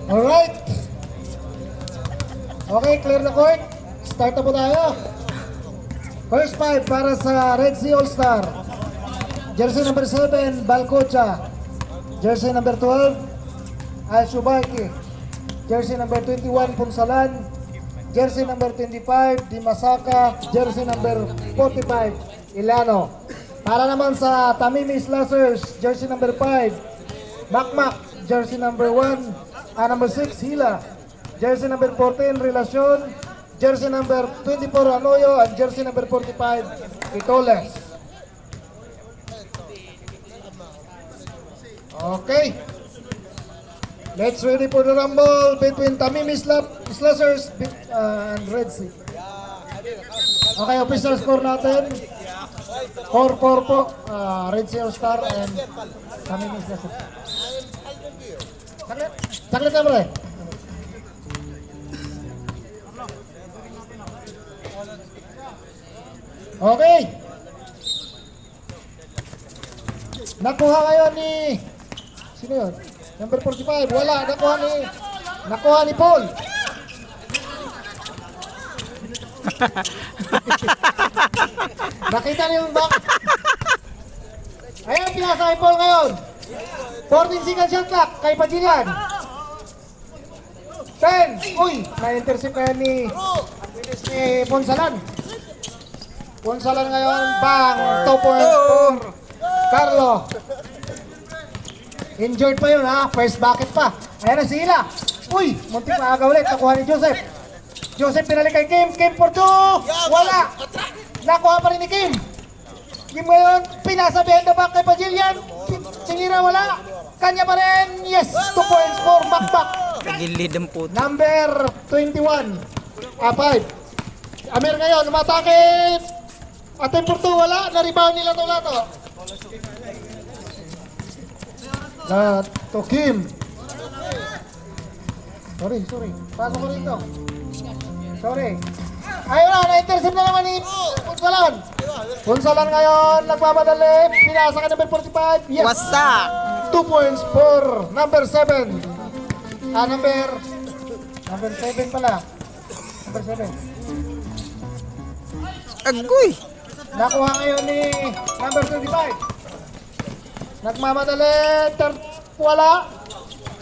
Alright. Okay, clear na court. Start na po tayo. First five para sa Red Sea All-Star. Jersey number 7, Balcocha. Jersey number 12, Al-Shubaki. Jersey number 21, Punsalan. Jersey number 25, Dimasaka. Jersey number 45, Ilano. Para naman sa Tamimi Slashers, jersey number 5, Makmak. Jersey number 1, number 6, Hila. Jersey number 14, Relasyon. Jersey number 24, Anoyo. And jersey number 45, Itoles. Okay. Let's ready for the rumble between Tamimi Slashers and Red Sea. Okay, official score natin. 4-4 po. Red Sea All-Star and Tamimi Slashers. Saglit na bro. Okay. Nakuha ngayon ni... Sino yun? Number 45. Wala. Nakuha ni Paul. Nakita niyo yung back. Ayan, pinasa kay Paul ngayon. 14 second shot clock kay Padillan. 10. Uy, na-intercept na ni Ponsalan. Ponsalan ngayon. Bang. 2 points for Carlo. Injured pa yun ha. First bucket pa. Ayan na sila. Uy, muntik na aga ulit. Nakuha ni Joseph. Joseph pinalik kay Kim. Kim for 2. Wala. Nakuha pa rin ni Kim. Kim ngayon. Pinasa behind the back kay Pajillian. Sinira wala. Kanya pa rin. Yes. 2 points for Makmak. Gilid ang puto. Number 21. 5. Amir ngayon. Umatakit. Atin for 2. Wala. Na-rebound nila to. To Kim. Sorry. Pasok ko rito. Sorry. Ayun na, na-intercept na naman ni Punsalan. Punsalan ngayon, nagmamadali. Pinasa ka number 45. Yes. What's up? 2 points for number 7. Number 7 pala. Number 7. Agoy! Nakuha ngayon ni number 25. Nagmamadali, wala.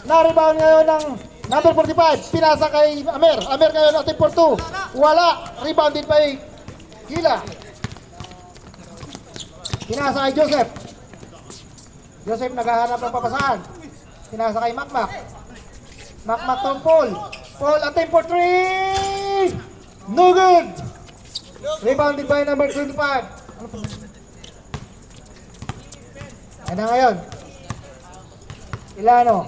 Na-rebound ngayon ng number 45. Pinasa kay Amer. Amer ngayon ating for 2. Wala. Rebounded by Gila. Pinasa kay Joseph. Joseph naghahanap ng papasahan. Pinasa kay Makmak. Makmak to Paul. Paul ating for 3. No good. Rebounded by number 25. Ano ngayon? Ilano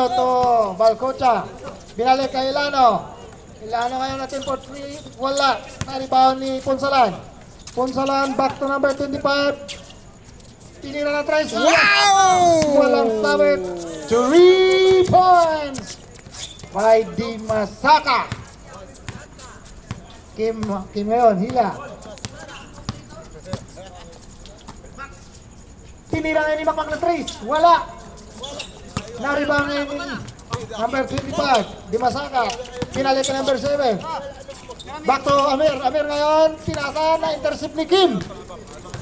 to Balcocha. Binalik kay Ilano. Ilano ngayon natin for 3. Wala. Na-rebound ni Punsalan. Punsalan back to number 25. Tinira na tries. Wow! Walang sabit. 3 points by Dimasaka. Kim ngayon, Hila. Tinira ngayon ni Makmak na trace. Wala. Na-rebound ngayon ni number 25. Dimasaka. Pinalik ka number 7. Back to Amir. Amir ngayon. Pinasa na intercept ni Kim.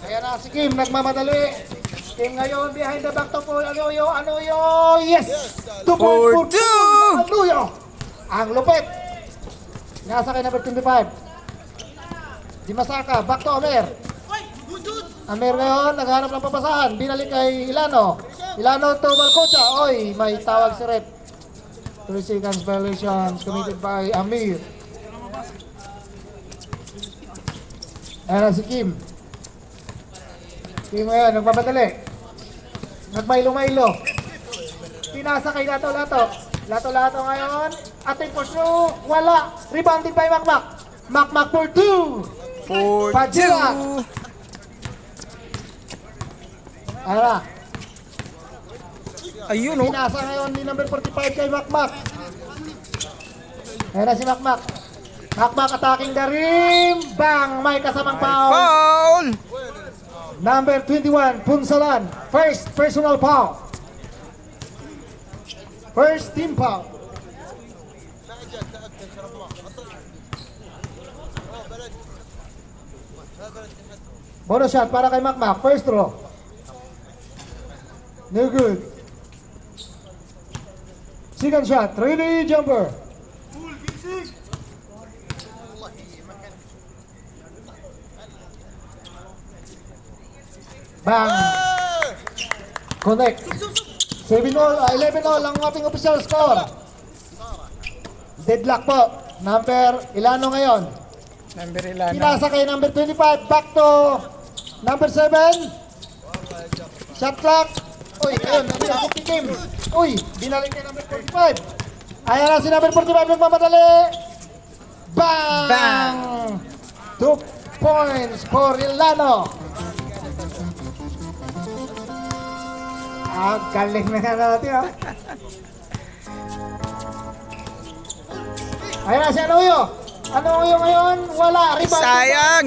Ayan na si Kim. Nagmamadali. Kim ngayon behind the back to Paul. Anoyo. Yes. 2 points for 2. Anoyo. Ang lupit. Nasa kay number 25. Dimasaka. Back to Amir. Amir ngayon, naghanap ng papasahan. Binalik kay Ilano. Ilano to Balcocha. Oy, may tawag si Rep. 3 seconds violations committed by Amir. Ayan na si Kim. Kim ngayon, nagpapadali. Nagmailo-mailo. Pinasa kay Lato-Lato. Lato-Lato ngayon. Ating for 2. Wala. Rebounded by Makmak. Makmak for 2. For Padilla. 2. Ara. Ayun oh. Pinasa ngayon ni number 45 kay Makmak. Ayan na si Makmak. Makmak attacking the rim. Bang! May kasamang foul. Foul! Number 21, Punsalan. First personal foul. First team foul. Bonus shot para kay Makmak. First throw. No good. Second shot. 3D jumper. Bang. Connect. 11 all ang ating official score. Deadlock po. Number Ilano ngayon. Number ilan? Pinasa kay number 25. Back to number 7. Shot clock. Uy, ayun. Nakit ni Kim. Uy, binalik kay number 45. Ayan na si number 45. Nagmamadali. Bang! Bang! 2 points for Ilano. Ang galing na natin, ha? Ayan na si Anoyo. Anoyo ngayon, wala. Rebound. Sayang!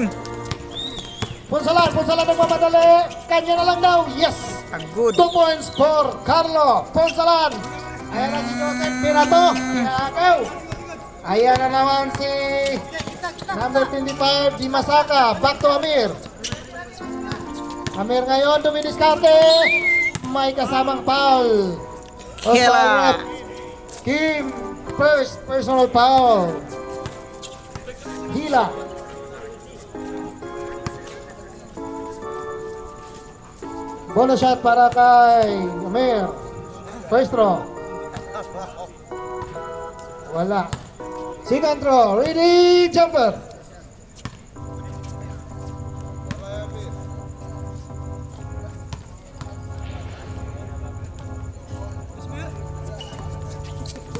Punsalan nagmamadali. Kanya na lang daw. Yes! Ang good. 2 points for Carlo Punsalan. Ayan na si Joseph Pirato. Pinakaw. Ayan na naman si number 25, Di Masaka. Back to Amir. Amir ngayon, dumidiskarte. May kasamang foul. Kila. Kim, first personal foul. Hila. Bonus shot para kay Amir. First throw. Wala. Second throw. Ready, jumper.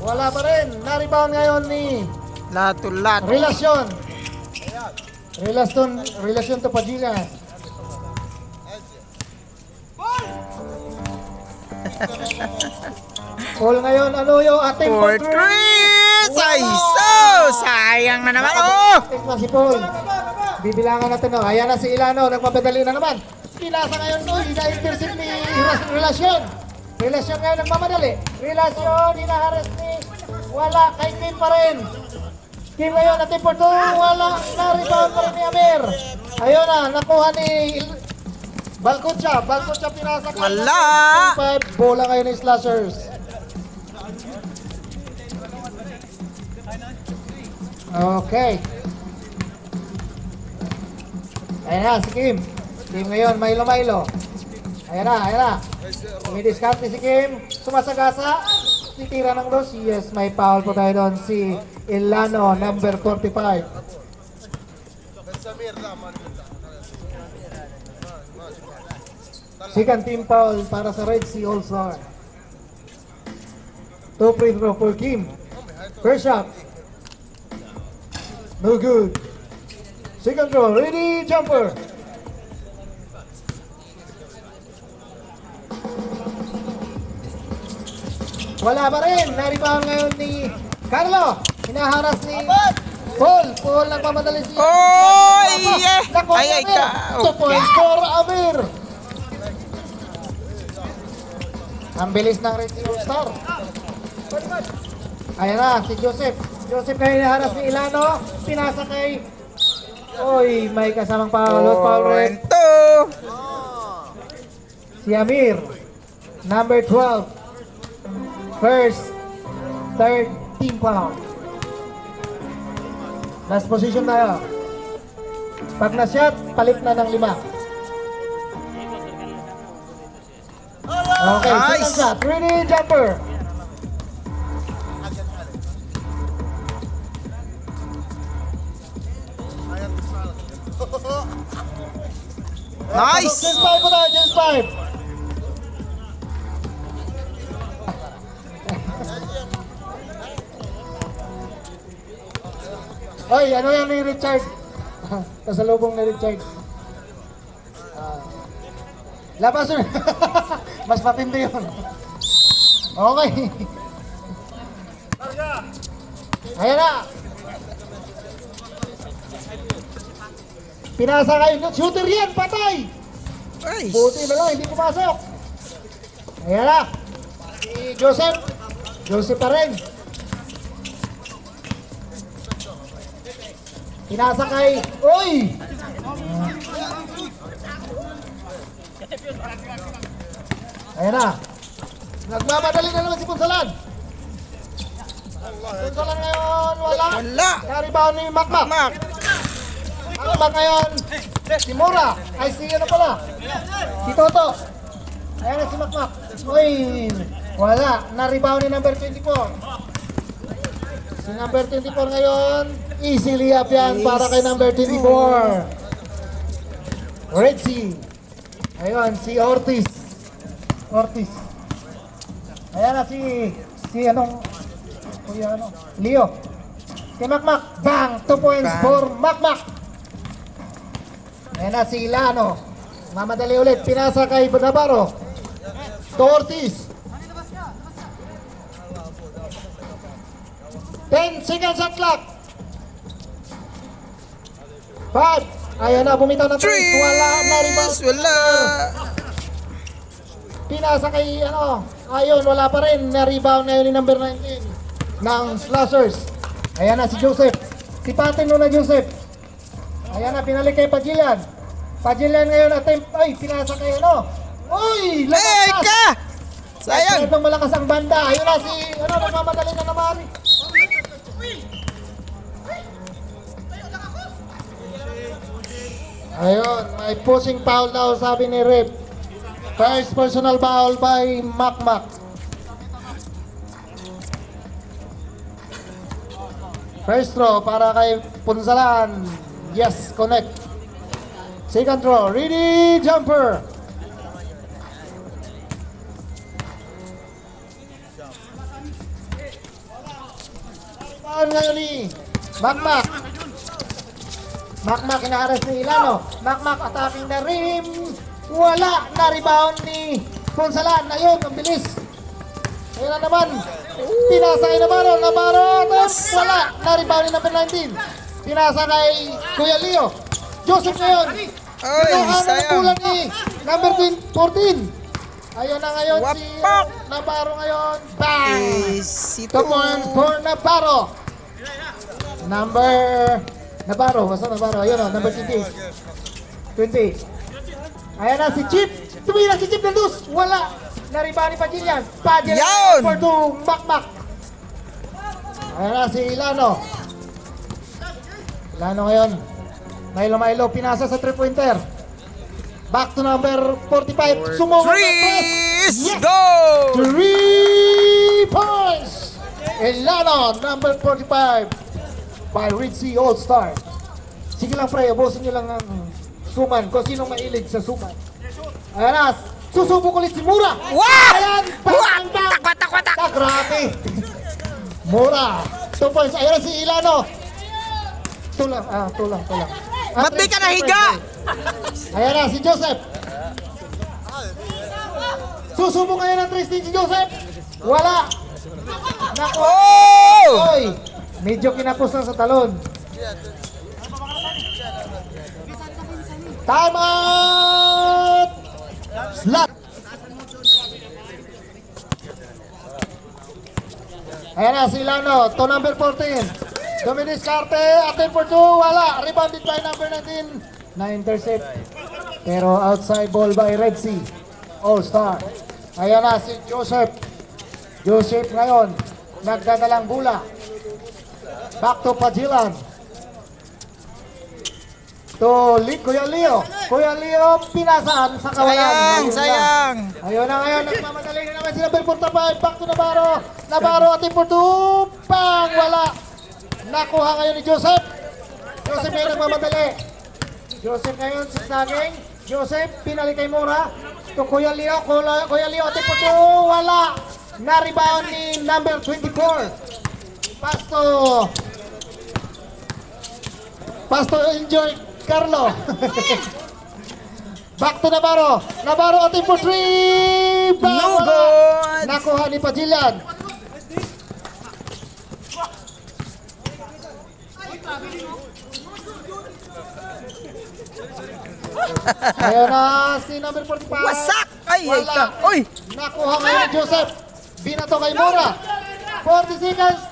Wala pa rin. Na-rebound ngayon ni Lato-lato. Relasyon. Relasyon to Padilla. All ngayon, ano yung ating For three! Ay, so! Sayang na naman, oh! Tingnan si Paul. Bibilangan natin, no? Ayan na si Ilano, nagmapadali na naman. Pinasa ngayon, no? Ina-intercept ni Relasyon. Relasyon ngayon nagmamadali. Relasyon, hinaharas ni wala, kay Kim pa rin. Kim ngayon, natin for two, wala, na-rebound pa rin ni Amir. Ayun na, nakuha ni Balcotcha pinasa ka. Wala! Bola ngayon ni Slashers. Okay. Ayan na, si Kim. Kim ngayon, Milo. Ayan na. Umidiskarte si Kim. Sumasagasa. Titira ng dos. Yes, may foul po tayo doon. Si Ilano, number 45. Second team foul para sa Red Sea All-Star. 2 free throw for Kim. First shot. No good. Second throw. Ready, jumper. Wala pa rin. Naribahan ngayon ni Carlo. Hinaharas ni Paul. Paul nagmamadali siya. Oh, yeah. Nakuha Ay, Amir. 2 points for Amir. Ang bilis ng Red Sea All-Star. Ayan na, si Joseph. Joseph ngayon hinaharas ni Ilano. Pinasa kay... Oy, may kasamang foul red. Si Amir. Number 12. First, third team foul. Last position tayo. Pag na-shot, palit na ng 5. Okay, Nice. second shot. Ready, jumper. Nice! Just 5 po tayo, just 5. Oy, ano yan ni Richard? Kasalubong ni Richard. Labas yun. Mas matindi yun. Okay. Ayan na. Pinasa kayo. Shooter yan, patay. Ay, Buti na lang, hindi pumasok. Ayan na. Si Joseph. Joseph pa rin. Pinasa kay... Uy! Ayan na. Nagmamadali na naman si Punsalan. Punsalan ngayon, wala. Wala. Karibaw ni Makmak. Mak. Makmak ngayon, si Mura. Ay, si ano pala? Si Toto. Ayan na si Makmak. Uy, wala. Naribaw ni number 24. Si number 24 ngayon, easily up yan para kay number 24. Red Sea. Ayun, si Ortiz. Ayan na si anong, kuya ano, Leo. Si Makmak. Bang! 2 points Bang. for Makmak. Ayan na si Lano. Mamadali ulit. Pinasa kay Navarro. To Ortiz. 10 seconds shot clock. 5. Ayan na, bumitaw ng 3. Wala na rebound. Wala. Pinasa kay ano. Ayun, wala pa rin. Na-rebound ngayon ni number 19 ng Slashers. Ayan na si Joseph. Si Patin muna Joseph. Ayan na, pinalik kay Pagilian. Pagilian ngayon attempt. Ay, pinasa kay ano. Uy! Ay, Lakas! ka! Sayang. Sayang. Malakas ang banda. Ayun na si, ano, nagmamadali na naman. Ayun, may pushing foul daw sabi ni Rep. First personal foul by Makmak. First throw para kay Punsalan. Yes, connect. Second throw, ready, jumper. Foul ngayon ni Makmak. Makmak ina-arrest ni Ilano. Makmak attacking the rim. Wala na rebound ni Punsalan. Ayun, ang bilis. Ayun na naman. Pinasa kay Navarro. Wala na rebound ni number 19. Pinasa kay Kuya Leo. Joseph ngayon. Ay, Pinuha na ng sayang. bulan ni number 14. Ayun na ngayon si Wapak. Navarro ngayon. Bang! Si 2 points for Navarro. Navarro, basta Navarro. Ayun o, number 20. 20. Ayan na si Chip. Tumira si Chip ng dus. Wala. Naribani pa din yan. Yan! For 2. Makmak. Ayan na si Ilano. Ilano ngayon. Milo. Pinasa sa 3-pointer. Back to number 45. Sumobot ng press. Freeze! Yes! Go! 3 points. Ilano, number 45. By Ritzy All-Star. Sige lang, pre, ubusin nyo lang ang suman kung sino mahilig sa suman. Ayan na, susubok ulit si Mura. Wah! Ayan, bang! Takwa! Grabe. Mura. 2 points. Ayan na si Ilano. Tulang. Ba't di ka nahiga? Ayan na si Joseph. Susubok ngayon ng Tristan si Joseph. Wala. Nako. Oh! Oy, medyo kinapos na sa talon. Time out! Slot! Ayan na si Lano, to number 14. Dominic Carte, attempt for 2, wala. Rebounded by number 19. Na-intercept. Pero outside ball by Red Sea. All-Star. Ayan na si Joseph. Joseph ngayon, nagdadalang bola. Back to Pajilan. To Kuya Leo. Kuya Leo, pinasaan sa kawalan. Sayang. Ayun na ngayon, nagmamadali na naman sila. Number 45, back to Navarro. Navarro, attempt for 2. Pang, wala. Nakuha ngayon ni Joseph. Joseph ngayon nagmamadali. Joseph ngayon, sigsaging. Joseph, pinali kay Mura. To Kuya Leo. Kuya Leo, attempt for 2. Wala. Na-rebound ni number 24. Pasto enjoy Carlo. Back to Navarro. Navarro attempt for 3. No good. Nakuha ni Pajilan. Ayun na si number 45. Wasak! Ay, Wala. ka. Uy! Nakuha ngayon ni Joseph. Binato kay Mora. 40 seconds.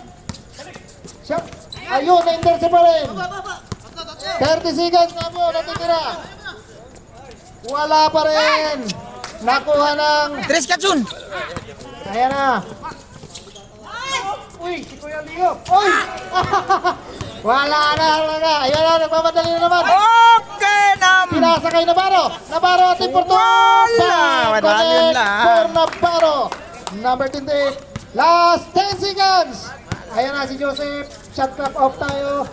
Ayun, na-intercept pa rin. 30 seconds na po, natitira. Wala pa rin. Nakuha ng... Tres Kachun! Ayan na. Uy, si Kuya Leo. Uy! Wala na. Ayan na, nagmamadali na naman. Okay nam! Pinasakay Navarro. Navarro at Porto. Wala, yun lang. For Navarro. Number 28. Last 10 seconds. Ayan na si Joseph. Shot clock off tayo.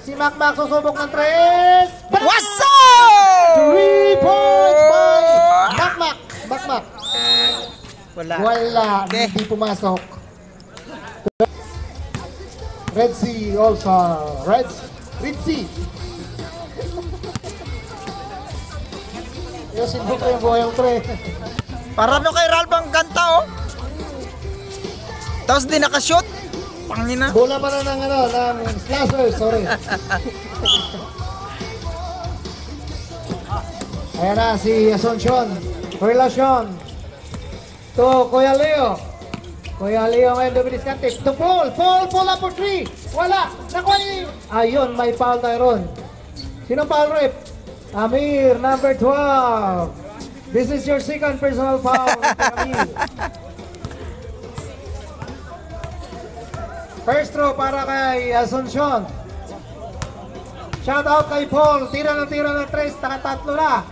Si Macmac susubok ng 3. Waso! 3 points by Macmac. Macmac. Wala. Okay. Hindi pumasok. Red Sea also. Red Sea. Yosin mo ko yung buhay yung 3. Para no kay Ralph ang kanta oh. Tapos di nakashoot. Pangina. Bola pa na ng slasher, sorry. Ayan na si Asuncion. Relasyon. To Kuya Leo. Kuya Leo ngayon dumidiskante. To Paul up for 3. Wala. Nakuha ni. Ayun, may foul tayo ron. Sino foul rep? Amir, number 12. This is your second personal foul, Amir. First throw para kay Asuncion. Shout out kay Paul. Tira ng 3. Nakatatlo na.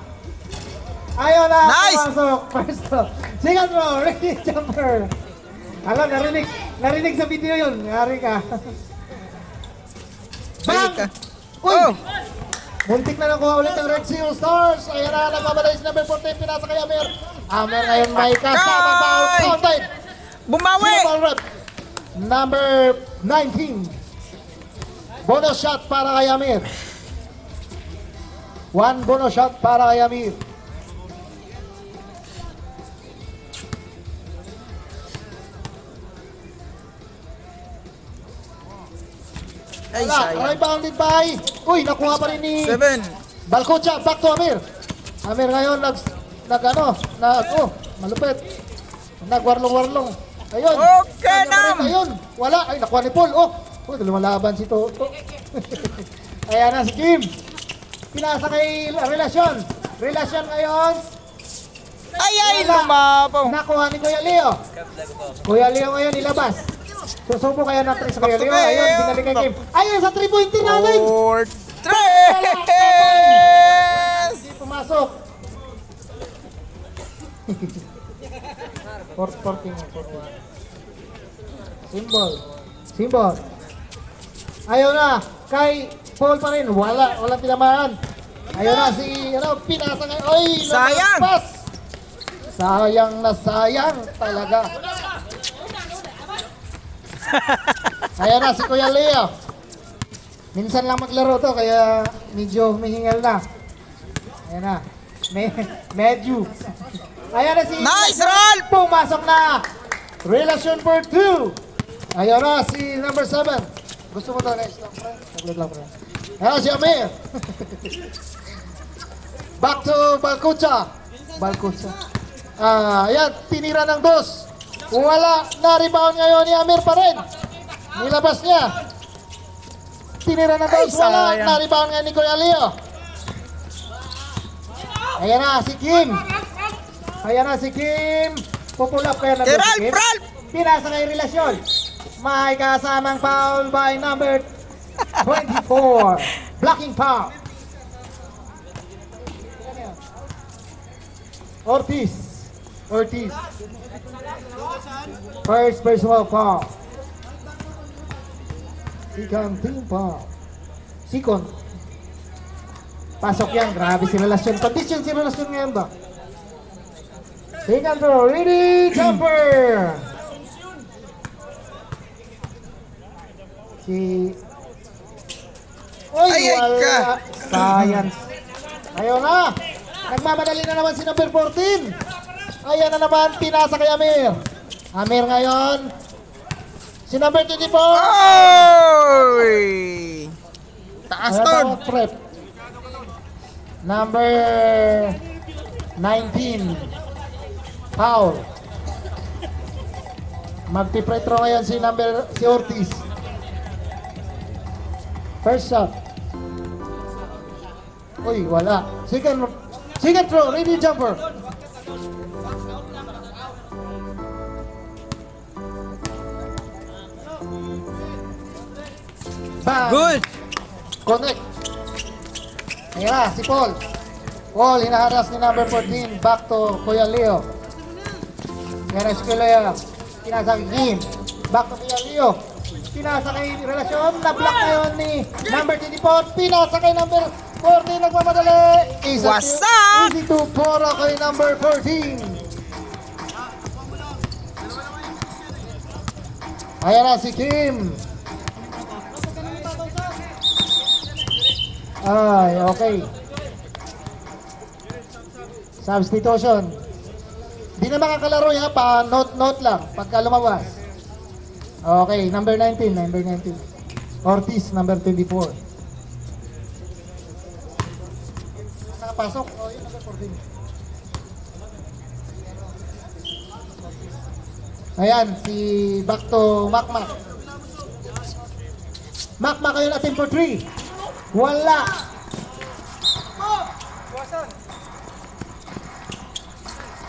Ayaw na. Nice! Pumasok. First throw. Second throw. Ready jumper. Alam, narinig sa video yun. Yari ka. Bang! Uy! Oh! Muntik na nakuha ulit ang Red Sea Stars. Ayan na, nagmamadali si number 14. Pinasa kay Amer. Amer ngayon may kasama foul. Counted. Bumawi! Sino foul rep? Number 19. Bonus shot para kay Amir. 1 bonus shot para kay Amir. Ay, Wala, sayang. rebounded by. Uy, nakuha pa rin ni 7. Balcocha. Back to Amir. Amir ngayon malupit. Nagwarlong-warlong. Ayun. Okay, Nam. Ayun. Wala. Ay, nakuha ni Paul. Lumalaban si Toto. Ayan na si Kim. Pinasa kay Relasyon. Relasyon ngayon. Ay, Wala. lumabaw. Nakuha ni Kuya Leo. Kuya Leo ngayon ilabas. Susubo kaya ng 3 sa Kuya Leo. Ayun, binalik kay Kim. Ayun, sa 3-pointer natin. 4-3! Hindi pumasok. 14. Symbol. Ayaw na. Kay Paul pa rin. Walang tinamaan. Ayaw na si, pinasa ngayon. Oy, Sayang. napas. Sayang na sayang talaga. Ayaw na si Kuya Leo. Minsan lang maglaro to, kaya medyo mihingal na. Ayan na. Medyo. Ayan na si... Nice, Ralph! Pumasok na! Relasyon for 2. Ayan na si number 7. Gusto mo to, guys? Saglit lang, pre. Ayan si Amir. Back to Balcocha. Ayan, tinira ng 2. Wala. Na-rebound ngayon ni Amir pa rin. Nilabas niya. Tinira ng 2. Wala. Sayang. Na-rebound ngayon ni Kuya Leo. Ayan na si Kim. Pupulap kaya ng Kim. Ralph! Pinasa kay Relasyon. May kasamang foul by number 24. Blocking foul. Ortiz. First personal foul. Second team foul. Second. Pasok yan. Grabe si Relasyon. Condition si Relasyon ngayon ba? Second throw. Ready, jumper. Ay, wala. Science. Ayaw na. Nagmamadali na naman si number 14. Ayan na naman. Pinasa kay Amir. Amir ngayon. Si number 24. Oy! Taas Ayan ton. ang prep. Number 19. Foul. Magti-free throw ngayon si Ortiz. First shot. Uy, wala. Second throw, ready jumper. Bang! Good. Connect. Ayan na, si Paul. Paul, hinaharas ni number 14. Back to Kuya Leo. Ayan na si Kuya Leo. Pinasa kay Kim. Back to Kuya Leo. Pinasa kay relasyon. Na-block ngayon ni number 24. Pinasa kay number 14. Nagmamadali. What's up? Easy to pora kay number 14. Ayan na si Kim. Ay, okay. Substitution. Di na makakalaro yan, pa note lang pagka lumabas. Okay, number 19. Ortiz, number 24. Nakapasok? Oh, yun, number 14. Ayan, si back to Makmak. Makmak kayo natin for 3. Wala.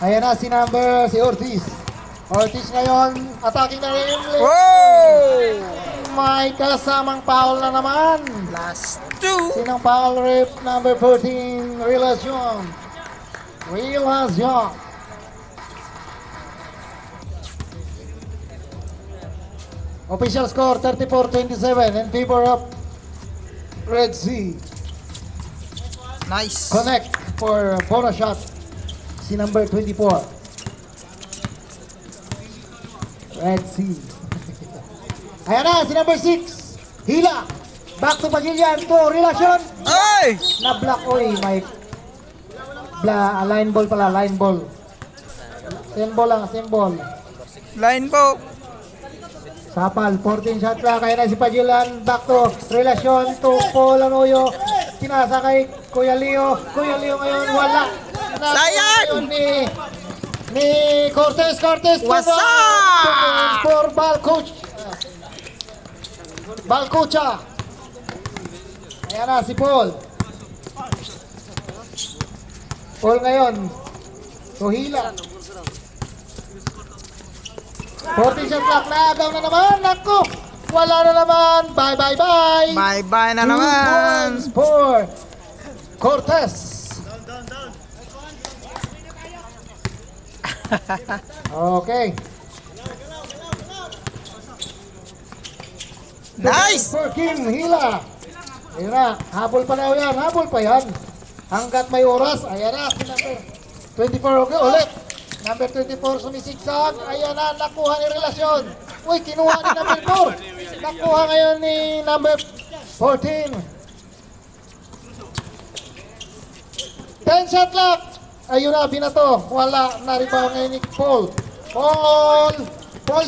Ayan na si Ortiz. Ortiz ngayon, attacking na rin. Wow! May kasamang foul na naman. Last 2. Sinang foul rep number 14, Relacion. Official score 34-27 in favor of Red Sea. Nice. Connect for bonus shot. Si number 24. Red Sea. Ayan na, si number 6. Hila. Back to Pagilian to Relacion. Ay! Na-block. Uy, may line ball pala, line ball. Symbol lang, symbol. Line po. Sapal, 14 shot lang. Kaya na si Pagilian. Back to Relacion to Paul Anoyo. Pinasa kay Kuya Leo. Kuya Leo ngayon wala. Sayang! Ni Cortez. What's up? For Balcocha. Ayan na si Paul. Paul ngayon. Tuhila. 14 shot clock. Naagaw na naman. Naku! Wala na naman. Bye. Bye-bye na 2 naman. points for Cortez. Okay. Nice! For Kim Hila. Ayan na. Habol pa na yan. Habol pa yan. Hanggat may oras. Ayan na. Si number 24. Okay, ulit. Number 24 sumisiksag. Ayan na. Nakuha ni Relasyon. Uy, kinuha ni number 4. Nakuha ngayon ni number 14. 10 shot clock. Ayun na, binato. Wala. Na-rebound ngayon ni Paul. Paul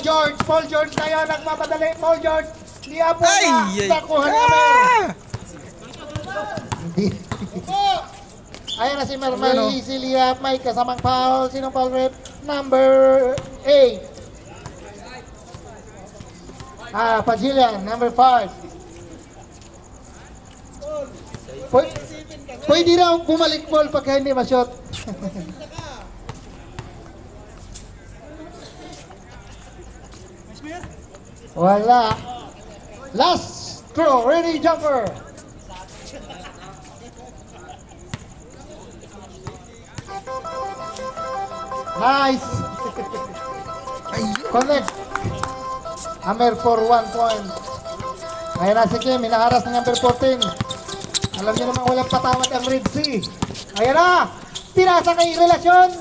George ngayon. Nagmamadali. Paul George. Di apo na. Nakuha ni number. Hindi. Ayan na si Mermay. Easily up. May kasamang foul. Sinong foul rep? Number 8. Pagilian. Number 5. Pwede raw bumalik ball pagka hindi ma-shot. Wala. Last throw. Ready jumper. Nice. Connect. Hammer for 1 point. Ayan na si Kim. Hinaharas ng number 14. Alam niyo naman walang patawad ang Red Sea. Ayan na. Pinasa kay Relasyon.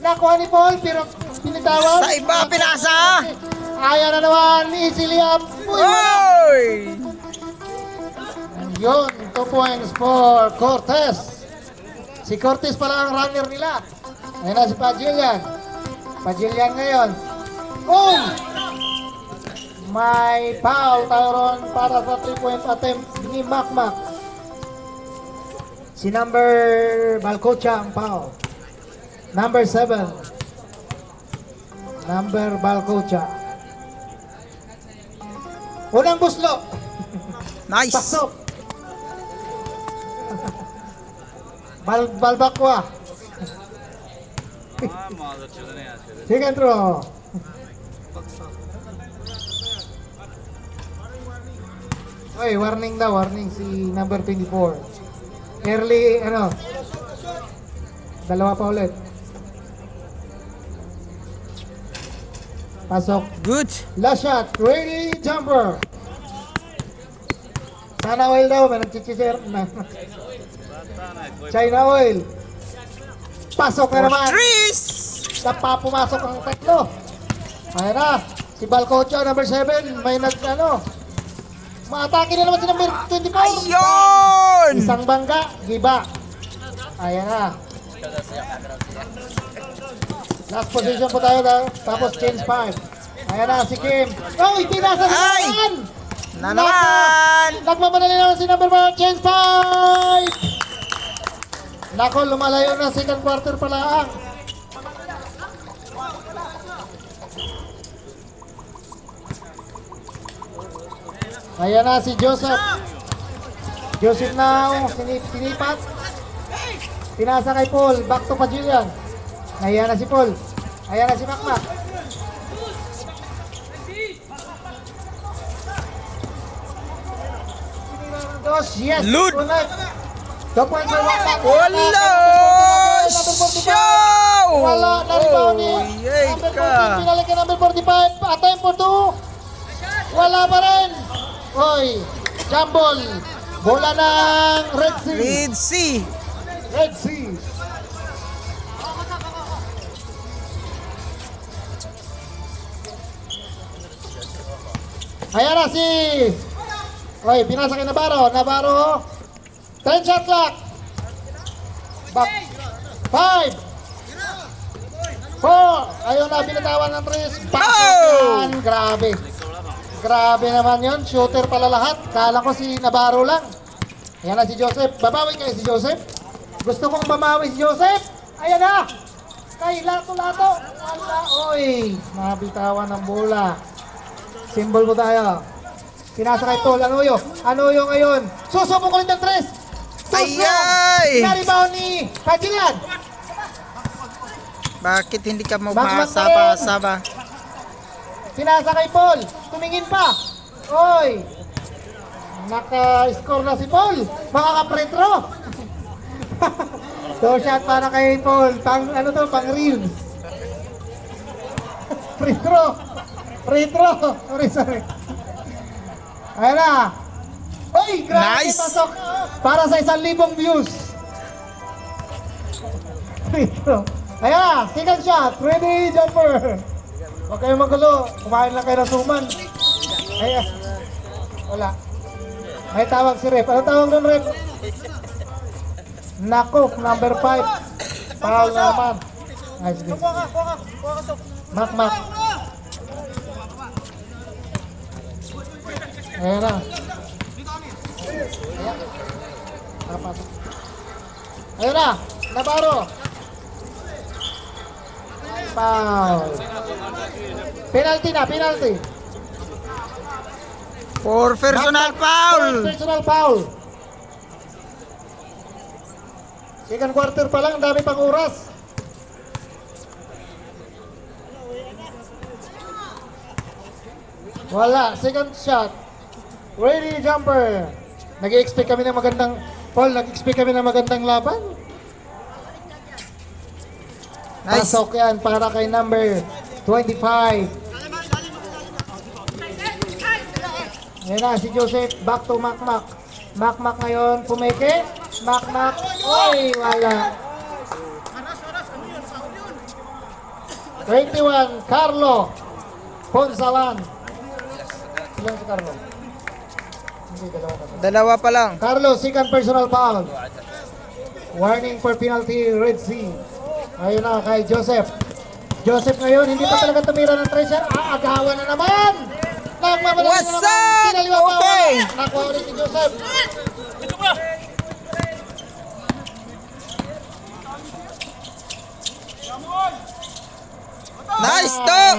Nakuha ni Paul pero pinitawan. Sa iba, pinasa. Ayan na naman. Easily up. Oy! Yun. 2 points for Cortez. Si Cortez pala ang runner nila. Ayan na si Pagilian. Pagilian ngayon. Oh! May foul tayo ron para sa 3-point attempt ni Makmak. Si number Balcocha ang foul. Number 7. Number Balcocha. Unang buslo. Nice. Pasok. Balbakwa. Second throw. Oy, warning daw, warning si number 24. Early, dalawa pa ulit. Pasok. Good. Last shot, ready, jumper. Sana oil daw, may nagchichiser. China oil. Pasok na naman. Trees. Pumasok ang tatlo. Ayan na. Si Balcocho, number 7. May maatake na naman si number 24. Ayun. Isang bangga, giba. Ayan na. Last position po tayo daw. Tapos change 5. Ayan na si Kim. Oh, pinasa sa Ay! naman. Na naman. Nagmamadali naman si number 1. Change 5. Nako, lumalayo na. Second quarter pa lang. Ayan na si Joseph. Joseph now, sinipat. Pinasa kay Paul, back to Pajilian. Ayan na si Paul. Ayan na si Makmak. Dos, yes. Lud. Connect. 2 points by Makmak. Wala. Show. Wala na rebound ni yay number ka. 14. Pinalik ka number 45. Attempt for 2. Wala pa rin. Oy, jambol. Bola ng Red Sea. Red Sea. Red Sea. Ayan na si... Oy, pinasa kay Navarro. Navarro. 10 shot clock. Back. 5. 4. Ayun na, binatawan ng 3. Pasok yan. Grabe. Grabe naman yun. Shooter pala lahat. Kala ko si Navarro lang. Ayan na si Joseph. Babawi kayo si Joseph. Gusto kong bamawi si Joseph. Ayan na. Kay Lato-Lato. Wala. Oy. Nabitawan ng bola. Symbol mo tayo. Pinasa kay Paul. Anuyo. Anuyo ngayon. Susubok ulit ng 3. Ayay. Na-rebound ni Pagilian. Bakit hindi ka mo Back-back masaba-saba? Pinasa kay Paul. Tumingin pa. Oy. Naka-score na si Paul. Makaka-free throw. So shot para kay Paul. Pang reels. Free throw. Free throw. Sorry. Ayan na. Oy, grabe. Nice. Pasok. Para sa 1,000 views. Free throw. Ayan na. Second shot. Ready, jumper. Huwag kayong magulo. Kumain lang kayo ng suman. Ayan. Wala. May tawag si Rep. Ano tawag ng Rep? Nako, number 5. Foul na naman. Nice game. Mak. Ayan na. Ayan. Dapat. Ayan na. Navarro. Foul. Penalty na, penalty. For personal foul. Personal foul. Second quarter pa lang, dami pang oras. Wala, second shot. Ready, jumper. Nag-expect kami ng magandang, Paul, nag-expect kami ng magandang laban. Nice. Pasok yan para kay number 25. Yan na, si Joseph, back to Makmak. Makmak ngayon, pumeke. Makmak, oy, wala. 21, Carlo Ponsalan. Ilan si Carlo? Hindi, dalawa pa. Dalawa pa lang. Carlo, second personal foul. Warning for penalty, Red Sea. Ayun na, kay Joseph. Joseph ngayon, hindi pa talaga tumira ng treasure. Agawan na naman! What's up? Okay. Nakuha ulit si Joseph. Nice talk.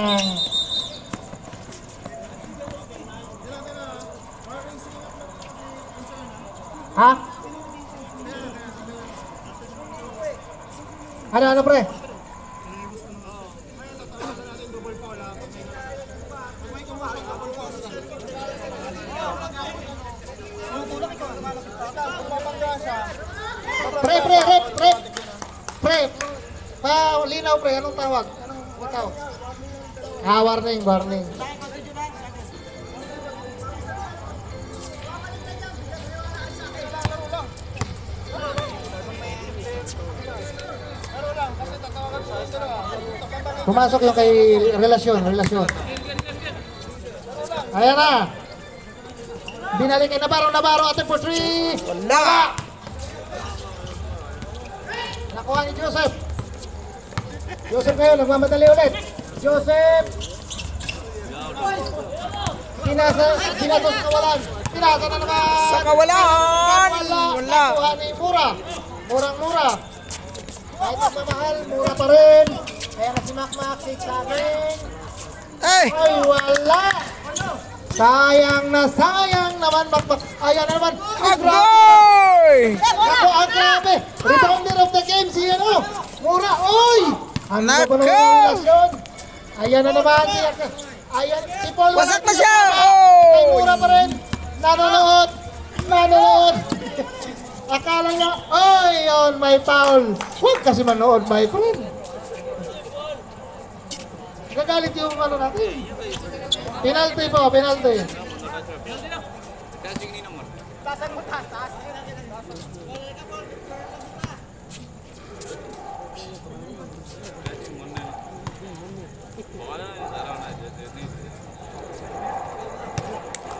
Ha? Ano pre? Pre. Linaw pre, anong tawag? Anong ikaw? Warning. Pumasok yung kay relasyon. Ayan na. Binalik kay Navarro, atin for 3. Wala. Nakuha ni Joseph. Joseph ngayon, nagmamadali ulit. Joseph. Pinatos sa kawalan. Pinasa na naman. Sa kawalan. Wala. Nakuha ni Mura. Murang-mura. Kahit nagmamahal, mura pa rin. Kaya na si Makmak, 6 saging. Ay! Ay, wala. Sayang naman, Makmak. Ayan na naman. Agoy! Ako, ang grabe. Rebounder of the game, si ano? Mura, oy! Ang Nako! ganda ng relasyon. Ayan na naman. Ayan, si Paul. Wasak na siya! Ay, Oh! mura pa rin. Nanonood. Akala niya, oy, yun, may foul. Huwag kasi manood, my friend. Gagalit yung ano natin. Penalty po, penalty.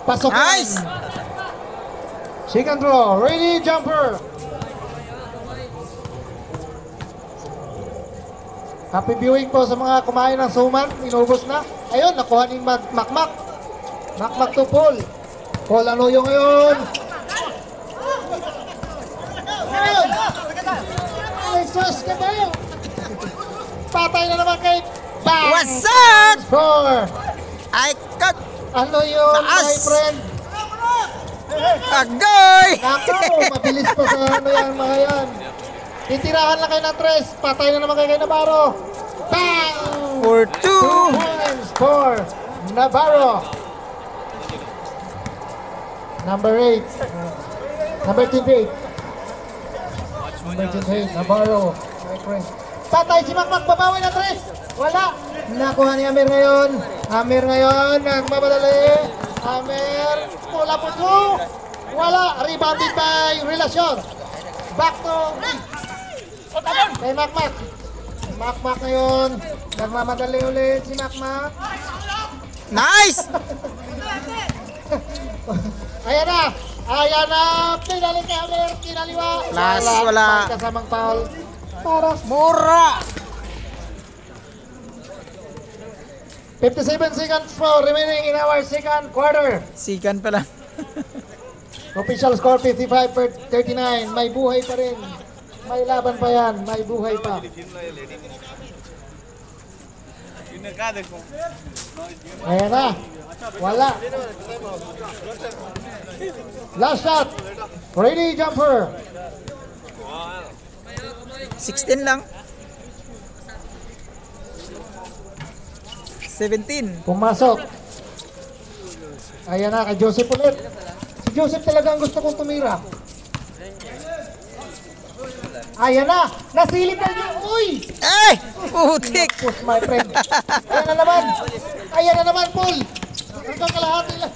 Pasok. Nice! Second draw, ready, jumper. Happy viewing po sa mga kumain ng suman. Inubos na. Ayun, nakuha ni Makmak. Makmak to Paul. Paul, ano yung ngayon? Ayun! Ay, sus ka ba yun? Patay na naman kay Bang! Wasak! Score! Ay, kag... Ano yun, Taas! my friend? Agoy! Nako, mabilis pa sa ano yan, mga yan. Titirahan lang kayo ng tres. Patay na naman kayo kay Navarro. Bang! For 2 2. points for Navarro. Number 8. Number 28. Number 28, Navarro. My friend. Patay si Makmak, babawi na tres. Wala. Nakuha ni Amir ngayon. Nagmamadali. Amir. Pula po to. Wala. Rebounded by Relasyon. Back to kay Makmak. Makmak ngayon. Nagmamadali ulit si Makmak. Nice! Ayan na. Pinali kay Amir. Kinaliwa. Wala. Kasamang foul. Para Mura! 57 seconds for remaining in our second quarter. Sikan pa lang. Official score 55-39. May buhay pa rin. May laban pa yan. May buhay pa. Ayan na. Wala. Last shot. Ready, jumper. 16 lang. 17. Pumasok. Ayan na, kay Joseph ulit. Si Joseph talaga ang gusto kong tumira. Ayan na. Nasilip na niya. Uy! Ay! Putik! Push, my friend. Ayan na naman, Paul. Hanggang kalahati lang.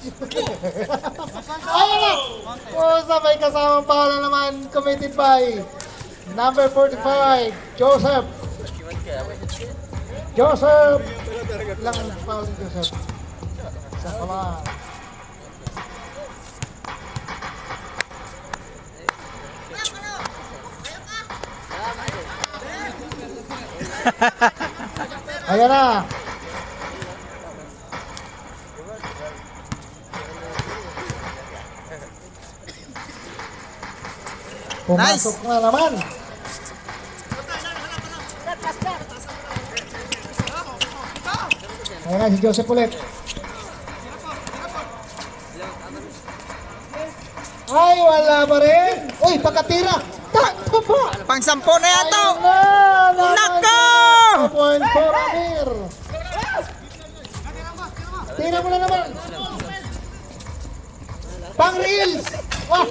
Ayan na. Sabay kasamang pala naman committed by number 45, Joseph. Joseph. Lang foul ni Joseph. Sa kawan. Ayan na. Pumasok na naman. Ayan na si Joseph ulit. Ay, wala pa rin. Uy, pagkatira. Takbo po. Pang-sampo na yan to. Nako! 2.4 Amir. Tira mo na naman. Pang reels. Wah.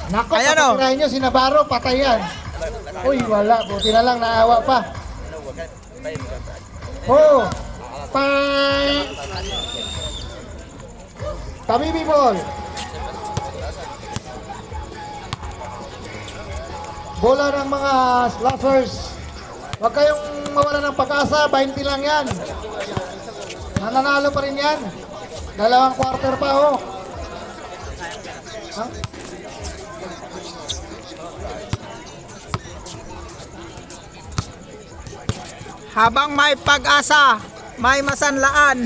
Nako, Ayan, oh. patirahin nyo si Navarro, patayan. Uy, wala. Buti na lang, naawa pa. Oh, pang Tabibi ball. Bola ng mga slashers. Huwag kayong mawala ng pag-asa, 20 lang yan. Nananalo pa rin yan. Dalawang quarter pa, oh. Ha? Habang may pag-asa, may masanlaan.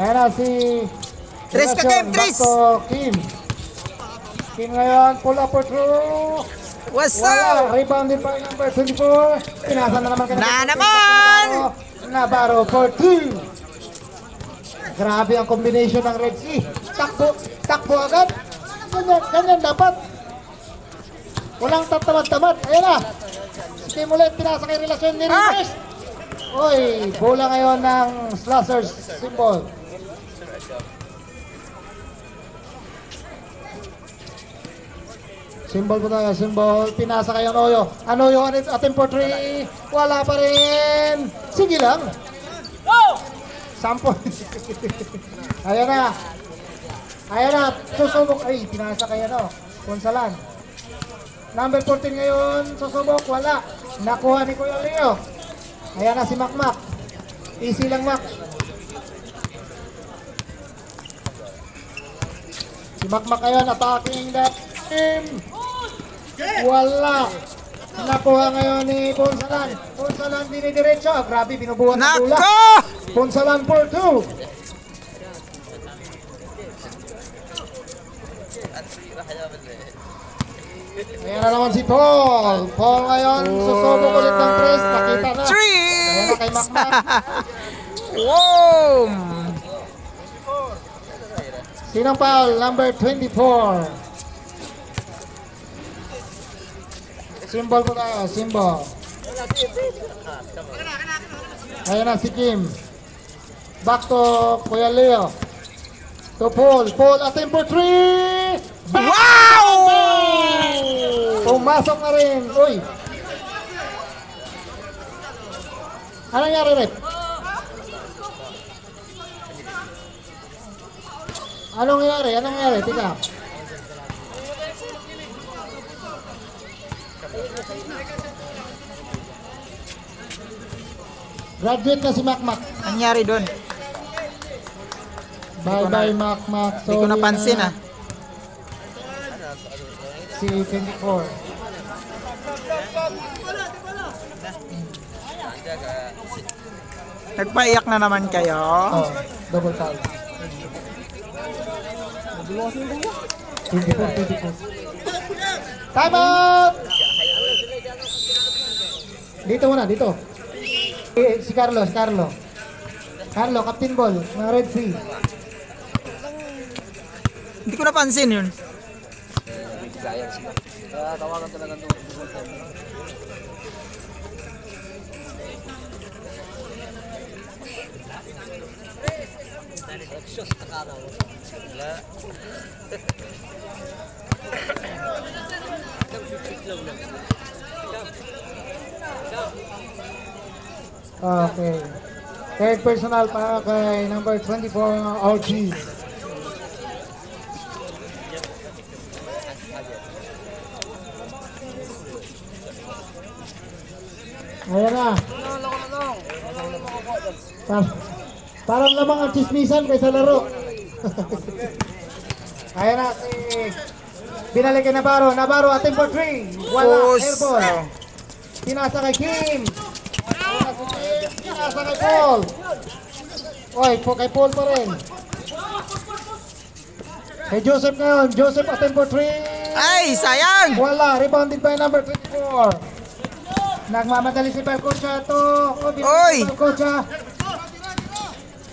Ayan na si Tris ka, Kim, Tris. Back to Kim. Kim ngayon, pull up or through. What's Wala, up? rebounded by number 24. Pinasa na naman Na naman! Navarro for 2. Grabe ang combination ng Red Sea. Takbo agad. Ganyan dapat. Walang tatamad-tamad. Ayan na. Si Kim ulit, pinasa kay relasyon ni Rivers. Oy, bola ngayon ng Slashers symbol. Symbol po tayo, symbol. Pinasa kayo Anoyo. Anoyo, atin for 3. Wala pa rin. Sige lang. Sampo. Ayan na. Ayan na. Susubok. Ay, pinasa kayo no. Ponsalan. Number 14 ngayon. Susubok. Wala. Nakuha ni Kuya Leo. Ayan na si Makmak. Easy lang, Mak. Si Makmak ayan. Attacking that team. Wala. Nakuha ngayon ni Ponsalan. Ponsalan dinidiretso. Grabe, binubuhat ng bola. Nako! Ponsalan for 2. Ayan na naman si Paul. Paul ngayon, susubok ulit ng press. Nakita na. Ayan na kay Makmak. Wow! Sinong Paul? Number 24. Symbol po tayo, symbol. Ayan na si Kim. Back to Kuya Leo. To Paul. Paul, atin for 3. Wow! Pumasok na rin. Uy. Anong nangyari, Rep? Anong nangyari? Anong nangyari? Tika. Graduate na si Makmak. Nangyari doon. Bye-bye, Makmak. Hindi ko napansin ah. Si 24. Nagpaiyak na naman kayo. Oh, double foul. 24. Time out! Dito muna, dito. Si Carlo. Carlo, captain ball, ng Red Sea. Hindi ko napansin yun. Okay. Third personal para kay number 24, OG. Ayan na. Parang lamang ang chismisan kaysa laro. Ayan na si binalik kay Navarro. Navarro atin for 3. Wala. Airball. Pinasa kay Kim. Pinasa kay Paul. Oy, kay Paul pa rin. Kay Joseph ngayon. Joseph atin for 3. Ay, sayang! Wala, rebounded by number 24. Nagmamadali si Balcocha to. Oy! Balcocha.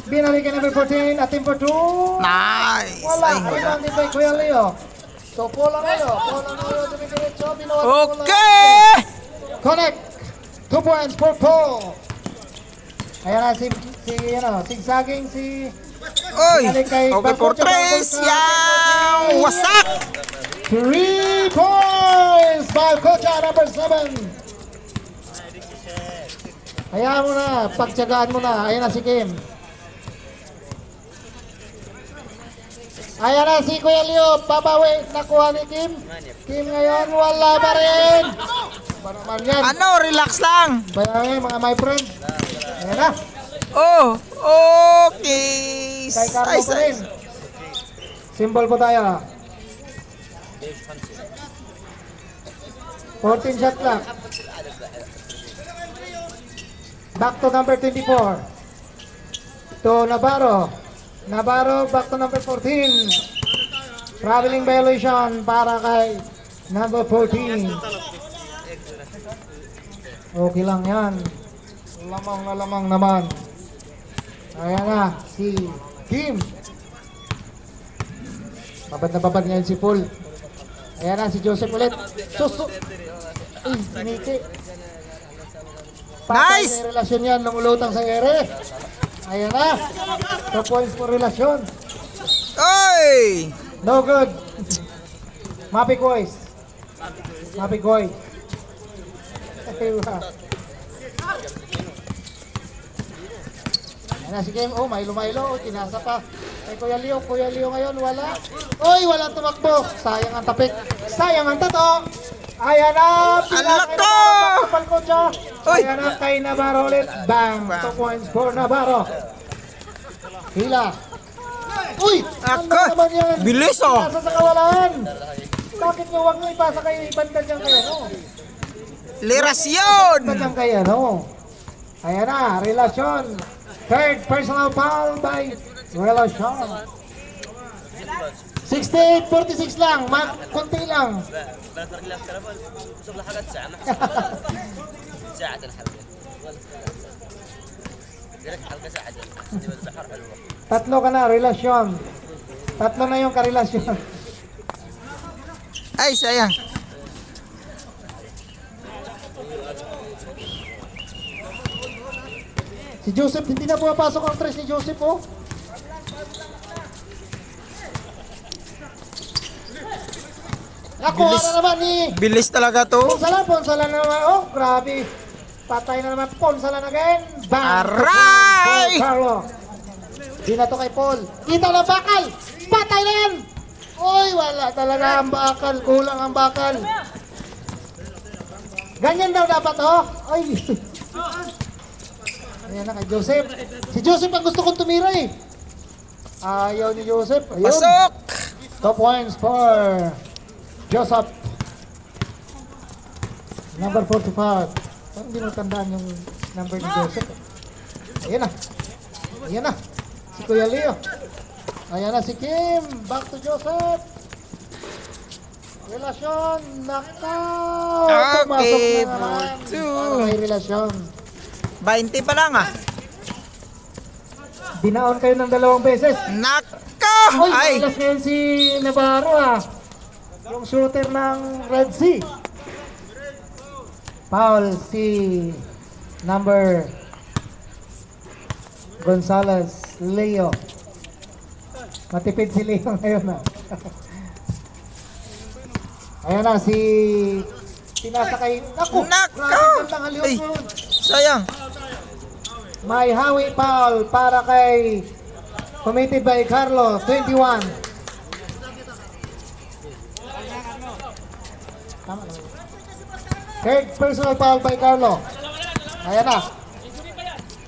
Binalik kay number 14, attempt for 2. Nice! Wala, Ay, wala. rebounded by Kuya Leo. So, pulang Leo. Dumidiretso, binuhat ng bola. Okay! Connect. 2 points for Paul. Ayan na zigzagging si Oy! Okay, for tres! Yang! Wasak! 3 points by Balcocha, number 7. Hayaan mo na, pagtsagaan mo na. Ayan na si Kim. Ayan na si Kuya Leo, papawi, nakuha ni Kim. Kim ngayon, wala pa rin. Ba naman yan? Ano? Relax lang! Bayangin mga my friend. Ayan na, Oh! Okay! kay Carlo Ay, pa rin. Symbol po tayo. 14 shot clock. Back to number 24. To Navarro. Navarro back to number 14. Traveling violation para kay number 14. Okay lang yan. Lamang na lamang naman. Ayan na si Kim. Babad na babad ngayon si Paul. Ayan na si Joseph ulit. Suso. Ay, siniki. Patay Nice! na relasyon yan, lumulutang sa ere. Ayan na. 2 points for relasyon. Oy! No good. Mapi Kois. Mapi Kois. Ayan na si Kim. Oh, Milo. Tinasa pa. Kay Kuya Leo ngayon, wala. Oy, walang tumakbo. Sayang ang tapik. Sayang ang tato. Ayan na. Alako! Balcocha. Oy! Ayan na kay Navarro ulit. Bang. 2 points for Navarro. Hila. Uy! Ano Ako! naman yan? Bilis, oh! Nasa sa kawalan. Bakit nyo huwag nyo ipasa kayo ibanda dyan kayo, no? Lirasyon! Ibanda dyan kayo, no? Ayan na, relasyon. Third personal foul by relasyon. 68-46 lang, konti lang. Tatlo ka na, relasyon. Tatlo na yung karelasyon. Ay, sayang. Si Joseph, hindi na pumapasok ang tres ni Joseph, oh. Nakuha Bilis. na naman ni Bilis talaga to. Ponsala na naman. Oh, grabe. Patay na naman. Ponsala na again. Bang! Aray! Paul Carlo. Di na to kay Paul. Kita na bakal. Patay na yan. Uy, wala talaga ang bakal. Kulang ang bakal. Ganyan daw dapat, oh. Ay. Ayan na kay Joseph. Si Joseph ang gusto kong tumira, eh. Ayaw ni Joseph. Ayun. Pasok! 2 points for Joseph. Number 45. Parang hindi mo tandaan yung number ni Joseph. Ayan na. Ayan na. Si Kuya Leo. Ayan na si Kim. Back to Joseph. Relasyon. Nakaw. Pumasok Okay, na naman. for two. Para may relasyon. 20 pa lang ah. Binaon kayo ng 2 beses. Nako! Uy, Ay! malas ngayon si Navarro, ah. Yung shooter ng Red Sea. Foul si number Gonzales Leo. Matipid si Leo ngayon, ah. Ayan na si tinasakay. Naku! Nako! Grabe gandang haliw Ay. yun. Sayang. May hawi foul para kay committed by Carlo, 21. Tama na. Third personal foul by Carlo. Ayan na.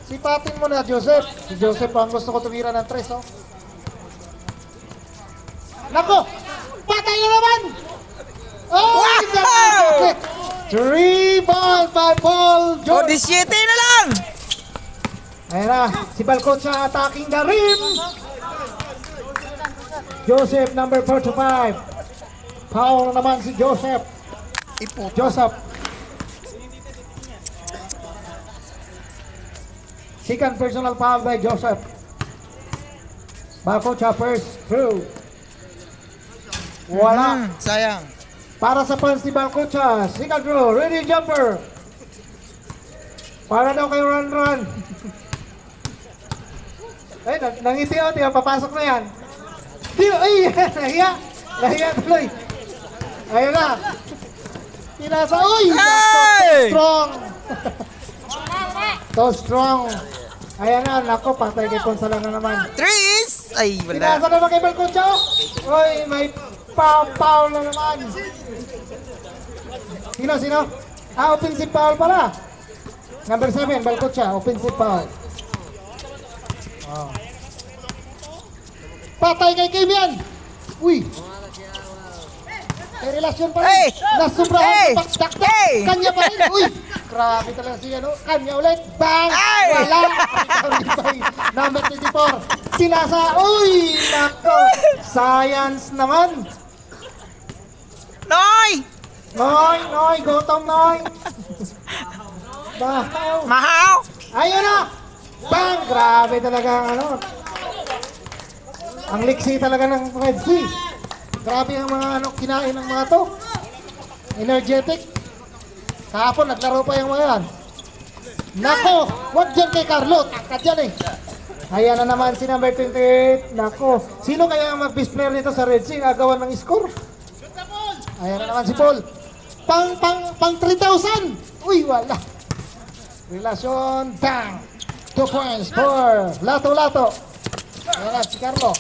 Sipatin mo na, Joseph. Si Joseph ang gusto ko tumira ng 3, oh. Nako! Patay na naman! Oh! Wow! 3 ball by Paul O, George. 17 na lang! Ayan na, si Balcocha attacking the rim. Joseph, number 45. Foul na naman si Joseph. Iputo. Joseph. Second personal foul by Joseph. Bako choppers through. Wala. Sayang. Para sa fans ni Balcocha, second row, ready jumper. Para daw kay run. Ay, nangiti o, di ba? Papasok na yan. Di ba? Ay, nahiya tuloy. Ayun na. Pinasa, uy! Hey! Strong. So strong. Ayan na, nako, patay kay Ponsalan na naman. Trees! Ay, Pinasa wala. naman kay Balcocha. Uy, may foul na naman. Sino? Ah, offensive foul pala. Number 7, Balcocha, offensive foul. Oh. Patay kay Kim yan. Uy. May relasyon pa rin. Hey! Nasubrahan Hey! sa pagdakdak. Hey! Kanya pa rin. Uy. Grabe talaga siya, no? Kanya ulit. Bang! Hey! Wala. Number 24. Sinasa. Uy! Nako. Science naman. Noy! Noy. Gutom, Noy. Bahaw. Mahaw! Ayun na. Bang! Grabe talaga ang ano. Ang liksi talaga ng Red Sea. Grabe ang mga ano, kinain ng mga to. Energetic. Kahapon, naglaro pa yung mga yan. Nako, wag dyan kay Carlo. Takad dyan eh. Ayan na naman si number 28. Nako, sino kaya ang mag-best player nito sa Red Sea? Agawan ng score. Ayan na naman si Paul. Pang 3,000. Uy, wala. Relasyon, bang. 2 points for Lato. Ayan na, si Carlo.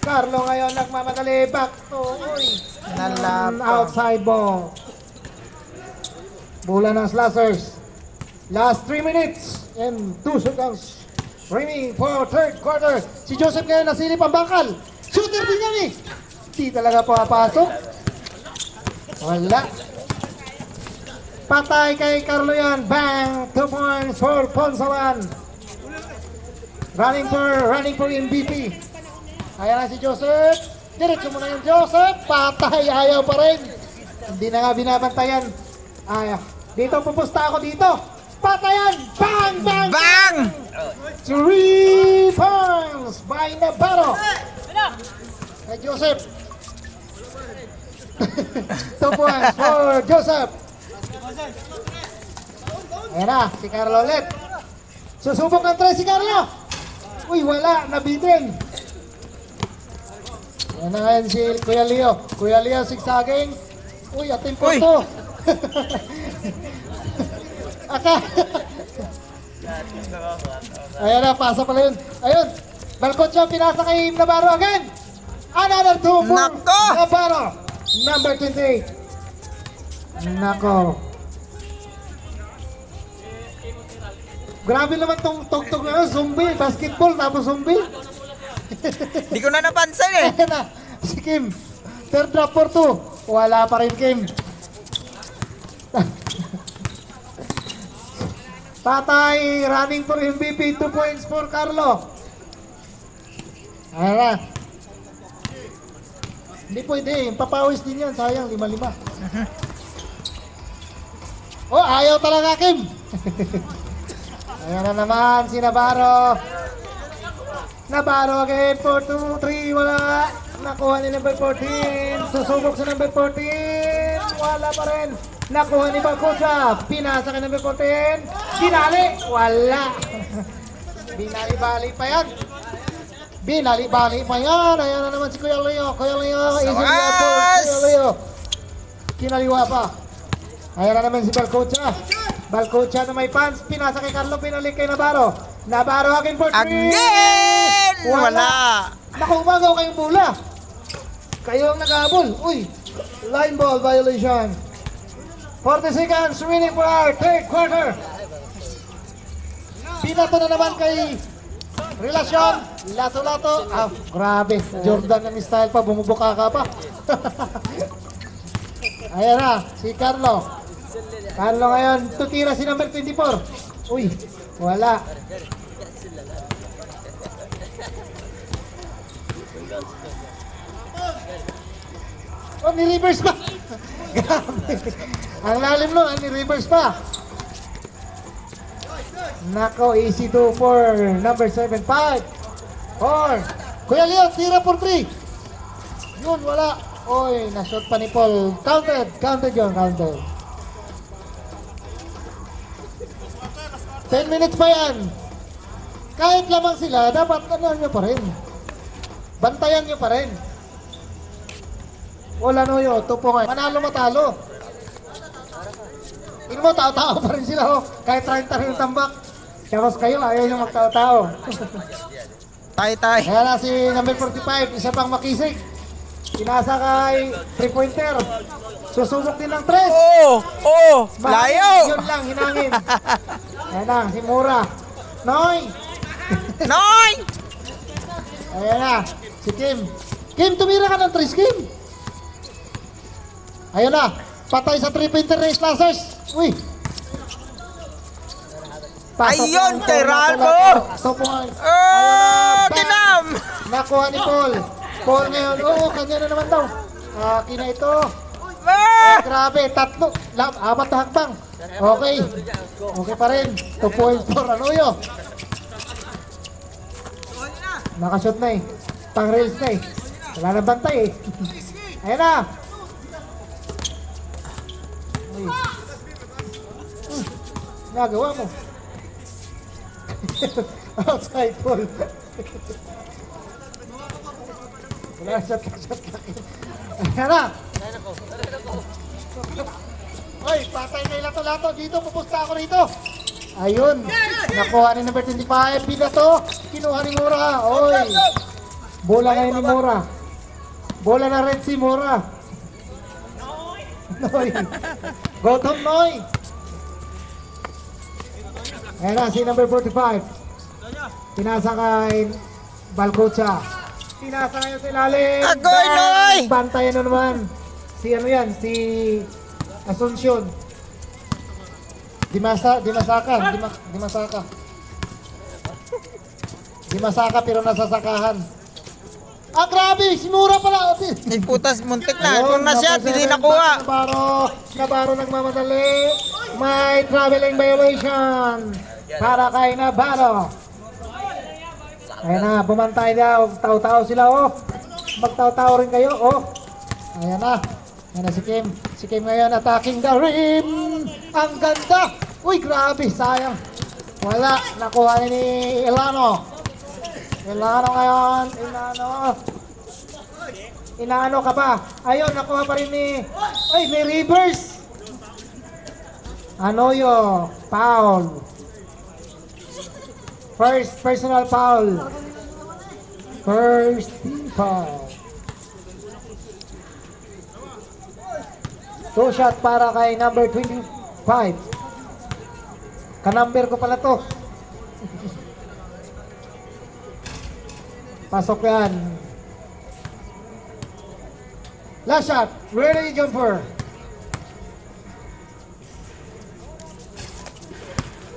Carlo ngayon nagmamadali. Back to, uy. Nalapa. Outside ball. Bola ng Slashers. Last 3 minutes and 2 seconds remaining for third quarter. Si Joseph ngayon nasilip ang bangkal. Shooter din yan eh. Di talaga papasok. Wala. Patay kay Carlo yan. Bang! 2 points for Ponsalan. Running for MVP. Ayan na si Joseph. Diretso mo na yung Joseph. Patay. Ayaw pa rin. Hindi na nga binabantayan. Ayaw. Dito pupusta ako dito. Patayan. Bang! Bang! Bang! 3 points by Navarro. Kay Joseph. 2 points for Joseph. Ayan na, si Carlo ulit. Susubok ng 3 si Carlo. Uy, wala, nabitin. Ayan na ngayon si Kuya Leo. Kuya Leo, sigsaging. Uy, ating po Uy. to. Aka. Ayan na, pasa pala yun. Ayun, Balcocha, pinasa kay Navarro again. Another 2 for Nako! Navarro. Number 28. Nako. Grabe naman tong tugtog na yun. Zombie, basketball, tapos zombie. Di ko na napansin eh. Ayan na, si Kim. Third drop for 2. Wala pa rin Kim. Patay, running for MVP, 2 points for Carlo. Ayan na. Hindi pwede, papawis din yan, sayang, 5-5. Oh, ayaw talaga Kim. Ayan na naman si Navarro. Navarro again, 4-2-3, wala. Nakuha ni number 14. Susubok sa number 14. Wala pa rin. Nakuha ni Balcocha. Pinasa kay number 14. Binali. Wala. Binali-bali pa yan. Binali-bali pa yan. Ayan na naman si Kuya Leo. Kuya Leo. Easy apple. Kuya Leo. Kinaliwa pa. Ayan na naman si Balcocha. Balcocha na may pants. Pinasa kay Carlo. Pinalik kay Navarro. Navarro again for 3. Again! Wala. Naku, umagaw kayong bola. Kayo ang nag-aabol. Uy, line ball violation. 40 seconds remaining for our third quarter. Pinato na naman kay Relasyon. Lato-lato. Ah, grabe. Jordan ng style pa. Bumubuka ka pa. Ayan na, si Carlo. Carlo ngayon, tutira si number 24. Uy, wala. Oh, ni-reverse pa. Grabe. Ang lalim nun, ni-reverse pa. Nako, easy 2 for number 7, 5, 4. Kuya Leo, tira for 3. Yun, wala. Oy, na-shot pa ni Paul. Counted yun, counted. 10 minutes pa yan. Kahit lamang sila, dapat ano nyo pa rin. Bantayan nyo pa rin. Wala no yun, tupo nga. Manalo matalo. Tingnan mo, tao-tao pa rin sila. Oh. Kahit 30 rin yung tambak. Tapos kayo, ayaw nyo magtao-tao. Tay. Kaya na si number 45, isa pang makisig. Pinasa kay 3-pointer. Susubok din ng 3. Layo. Yun lang, hinangin. Ayan na, si Mura. Noy! Noy! Ayan na, si Kim. Kim, tumira ka ng 3, Kim. Ayun na, patay sa 3-pointer na Slashers. Uy! Pasok Ayun, na, kay Ralph! 2 points. Kinam! Nakuha ni Paul. Paul ngayon, oo, kanya na naman daw. Akin na ito. Grabe, 3. 4 na hakbang. Okay. Okay pa rin. 2 points for Anoyo. Nakashot na eh. Pang rails na eh. Wala na bantay eh. Ayan na. Uy. Nagawa mo. Outside Paul. Wala, shot lang. Ayan na. Oy, patay na yung lato-lato. Dito, pupusta ako rito. Ayun. Nakuha ni number 25. Binato. Kinuha ni Mura. Oy. Bola ngayon ni Mura. Bola na red si Mura. Noy. Gotham Noy. Ayan na, si number 45. Pinasa kay Balcocha. Pinasa ngayon sa ilalim. Agoy, Noy! Bantayan na naman. Si ano yan, si Asuncion. Dimasaka pero nasasakahan. Ah, grabe! Si Mura pala! Ay putas, muntik na. Kung na-shot, hindi nakuha. Nabarro nagmamadali. May traveling violation para kay Navarro. Ayan na, bumantay daw. Tao-tao sila, oh. Magtao-tao rin kayo, oh. Ayan na. Ayan na si Kim. Si Kim ngayon attacking the rim. Ang ganda. Uy, grabe. Sayang. Wala. Nakuha ni Ilano. Ilano ngayon. Inaano ka ba? Ayun, nakuha pa rin ni... Uy, may reverse. Anoyo. Foul. First personal foul. First team foul. 2 shot para kay number 25. Kanumber ko pala to. Pasok yan. Last shot. Ready, jumper.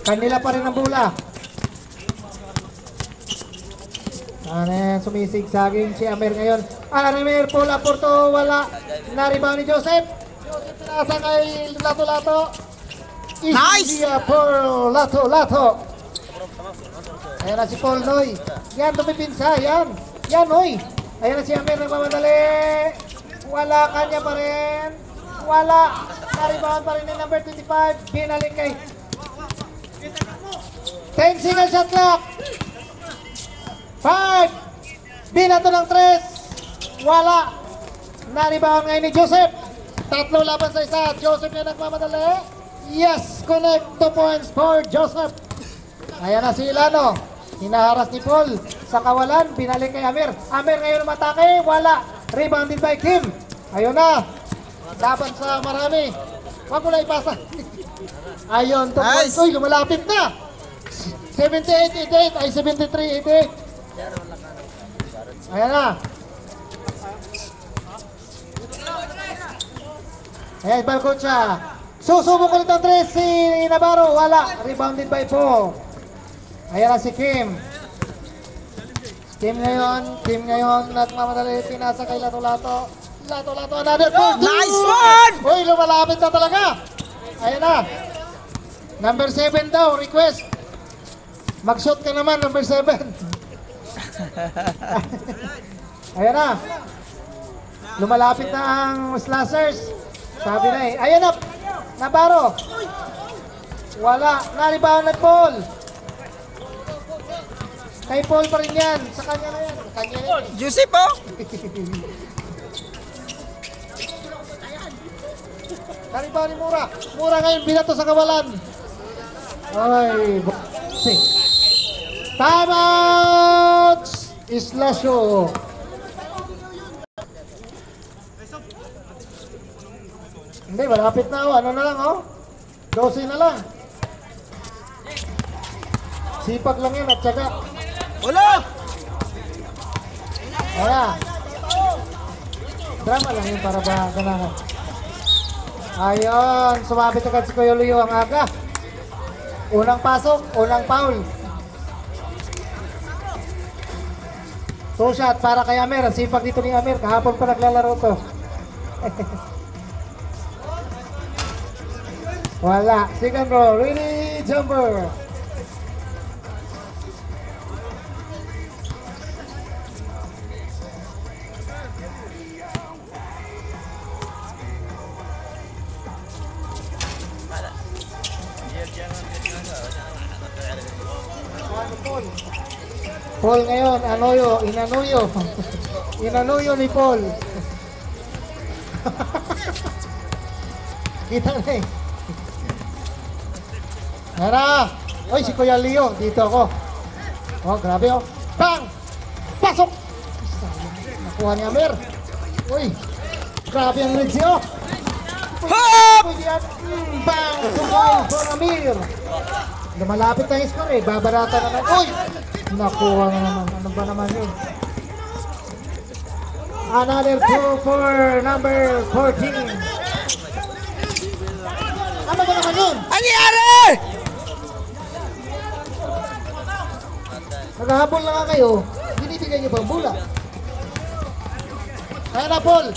Kanila pa rin ang bola. Sumisigsaging si Amer ngayon. Amer, pull up for to. Wala. Na-rebound ni Joseph. Joseph pinasa kay Lato-Lato. Nice! For Lato-Lato. Ayan na si Paul Noy. Yan, tumipinsa. Yan. Yan, Noy. Ayan na si Amer nagmamadali. Wala, kanya pa rin. Wala. Na-rebound pa rin ni number 25. Binalik kay 10 single shot clock. 5. Binato ng 3. Wala. Na-rebound ngayon ni Joseph. 3 laban sa isa. Joseph na nagmamadali. Yes, connect 2 points for Joseph. Ayan na si Ilano. Hinaharas ni Paul. Sa kawalan, binalik kay Amer. Amer ngayon matake. Wala. Rebounded by Kim. Ayun na. Laban sa marami. Wag mo na ipasa. Ayun, 2 points. Nice. Uy, lumalapit na. 78-88 ay 73-88. Ayan na. Ayan, Balcocha. Susubok ulit ang 3 si Navarro. Wala. Rebounded by 4. Ayan na si Kim. Kim ngayon. Nagmamadali. Pinasa kay Lato-Lato. Lato, another pull. Nice one! Uy, lumalapit na talaga. Ayan na. Number 7 daw, request. Mag-shoot ka naman, number 7. Ayan na. Lumalapit na ang slashers. Sabi na eh. Ayan na. Navarro. Wala. Naribahan ng Paul. Kay Paul pa rin yan. Sa kanya na yan. Sa kanya na yan. Joseph, oh! Naribahan ni Mura. Mura ngayon binato sa kawalan. Ay. Time out! Islasyo. Hindi, malapit na. Ano na lang, oh? 12 na lang. Sipag lang yan at saka. Wala! Wala. Drama lang yun para ba ganahan. Ayun, sumabit agad si Kuya Leo ang aga. Unang pasok, unang foul. Two shot para kay Amer. Ang sipag dito ni Amer. Kahapon pa naglalaro to. Wala. Second row. Ready, jumper. Paul ngayon, inanuyo. Inanuyo ni Paul. Kita na eh. Tara! Oy, si Kuya Leo, dito ako. Oh, grabe oh. Bang! Pasok! Nakuha ni Amir. Uy, grabe ang red siya. Hop! Bang! Point for Amir. Lumalapit na yung score eh. Babarata naman. Uy! Nakuha na naman. Ano ba naman yun? Another two for number 14. Ano ba naman yun? Ano nangyari? Naghahabol na nga kayo. Binibigay niyo ba ang bola? Kaya na, Paul.